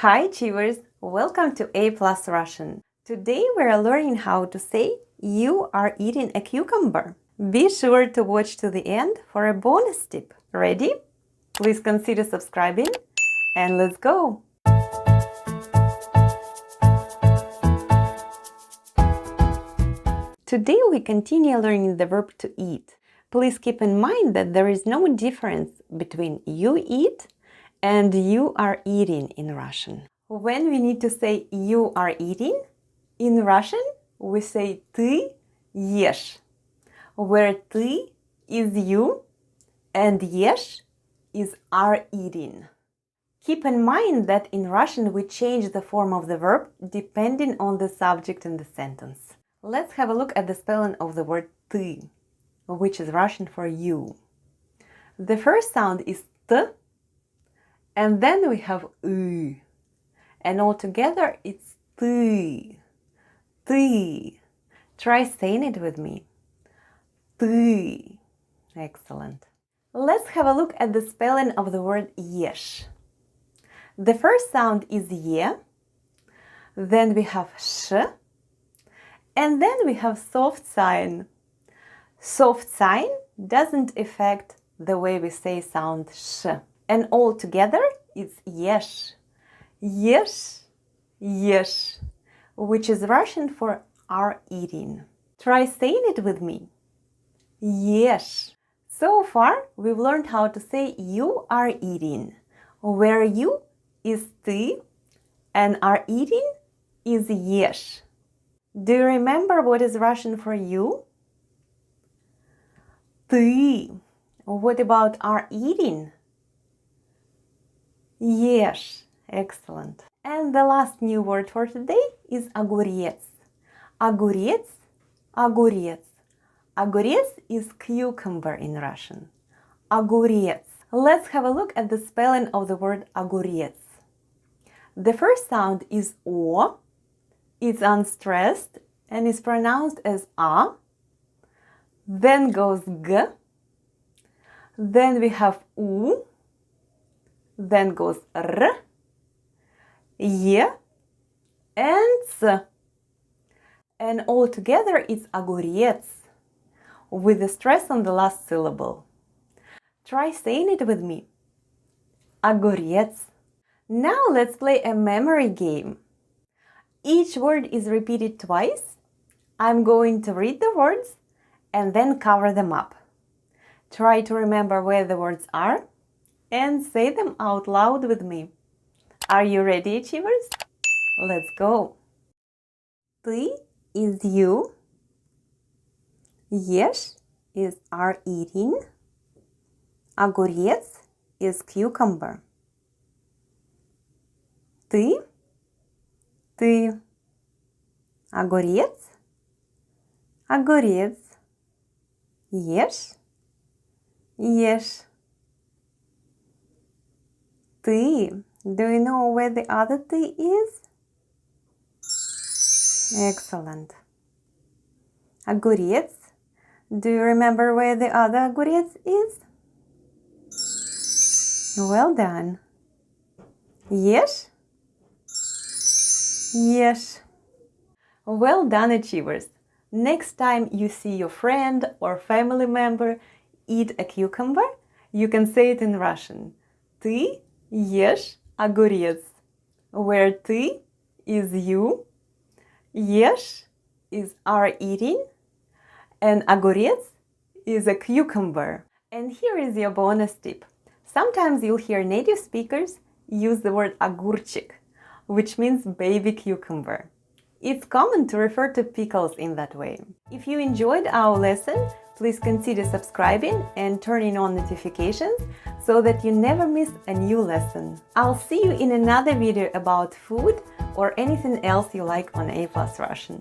Hi Achievers! Welcome to A+ Russian. Today we are learning how to say you are eating a cucumber. Be sure to watch to the end for a bonus tip. Ready? Please consider subscribing and let's go! Today we continue learning the verb to eat. Please keep in mind that there is no difference between you eat and you are eating in Russian. When we need to say you are eating, in Russian we say ты ешь, where ты is you and ешь is are eating. Keep in mind that in Russian we change the form of the verb depending on the subject in the sentence. Let's have a look at the spelling of the word ты, which is Russian for you. The first sound is t, and then we have y, and all together it's ты, ты. Try saying it with me. Ты. Excellent. Let's have a look at the spelling of the word ешь. The first sound is ye, then we have sh, and then we have soft sign. Soft sign doesn't affect the way we say sound sh. And all together it's ешь, ешь, ешь, which is Russian for are eating. Try saying it with me. Ешь. So far we've learned how to say you are eating, where you is ты and are eating is ешь. Do you remember what is Russian for you? Ты. What about are eating? Ешь. Excellent. And the last new word for today is огурец. Огурец, огурец. Огурец is cucumber in Russian. Огурец. Let's have a look at the spelling of the word огурец. The first sound is o. It's unstressed and is pronounced as a. Then goes g. Then we have u. Then goes r, ye, and s. And all together it's огурец, with the stress on the last syllable. Try saying it with me. Огурец. Now let's play a memory game. Each word is repeated twice. I'm going to read the words and then cover them up. Try to remember where the words are and say them out loud with me. Are you ready, Achievers? Let's go! Ты is you. Ешь is are eating. Огурец is cucumber. Ты, ты. Огурец, огурец. Ешь, ешь. Ты. Do you know where the other ты is? Excellent. Огурец. Do you remember where the other огурец is? Well done. Ешь? Ешь. Well done, Achievers. Next time you see your friend or family member eat a cucumber, you can say it in Russian. Ты ешь огурец, where ты is you, ешь is are eating, and огурец is a cucumber. And here is your bonus tip. Sometimes you'll hear native speakers use the word огурчик, which means baby cucumber. It's common to refer to pickles in that way. If you enjoyed our lesson, please consider subscribing and turning on notifications so that you never miss a new lesson. I'll see you in another video about food or anything else you like on A+ Russian.